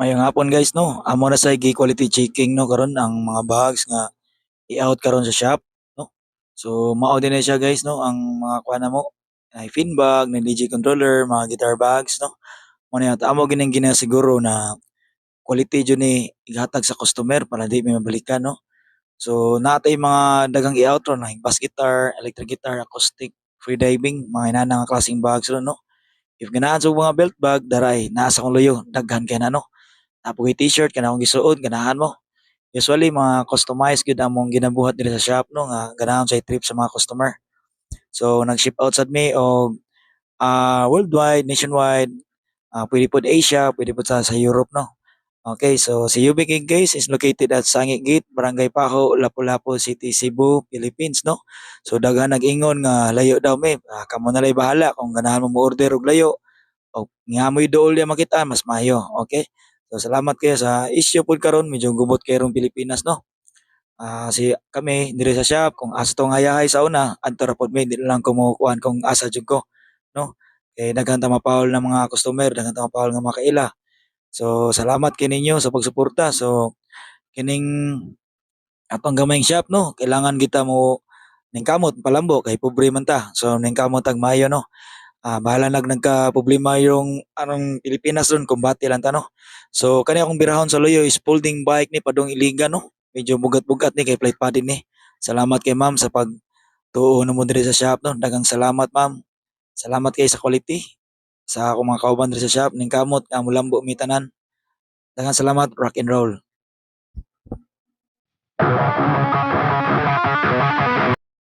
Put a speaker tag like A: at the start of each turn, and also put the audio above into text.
A: Mayong hapon guys no, amo na sa quality checking no karon ang mga bags nga i-out karon sa shop no. So mao din na siya guys no ang mga kuha na mo ay fin bag, na DJ controller, mga guitar bags no. Mo na amo gining ginasiguro na quality jud ni ihatag sa customer para di may mabalikan no. So natay mga daghang i-out ron like bass guitar, electric guitar, acoustic, free diving, mga inana nga klaseng bags ron no. If ganahan sa mga belt bag daray naa sa kong loyo daghan kay na no. Napoy t-shirt kanang akong gisuod ganahan mo. Usually mga customized gyud among ginabuhat diri sa shop no nga ganahan sa trip sa mga customer. So nag-ship out sad mi og worldwide, nationwide, pwede pod Asia, pwede pod sa Europe no. Okay, so si UB King guys is located at Sangit Gate, Barangay Paho, Lapu-Lapu City, Cebu, Philippines no. So daghan nag-ingon nga layo daw mi. Kamo na lay bahala kung ganahan mo order og layo o nga mo'y dool ya makita mas mayo. Okay? So salamat kayo sa issue pod karon medyo gubot kay rong Pilipinas no. Si kami diri sa shop kung asa tong hayahay sa una adto ra pod mi di lang ko mo kuan kung asa jud ko no. Kay daghan ta mapaul na mga customer, daghan ta mapaul nga mga kaila. So salamat kay ninyo sa pagsuporta. So kining atong gamayng shop no, kailangan kita mo ning kamot palambo kay pobre man ta. So ning kamot ag mayo no. Bahala nagka-problema yung anong Pilipinas ron, kumbati lang ta, no? So, kani akong birahon sa loyo is folding bike ni Padong Iligan, no? Medyo bugat-bugat ni kay plate pa din ni. Salamat kay ma'am sa pagtuo na mo diri sa shop, no? Dagang salamat, ma'am. Salamat kay sa quality. Sa akong mga kauban diri sa shop, ning kamot, mulambo mi tanan. Dagang salamat, rock and roll.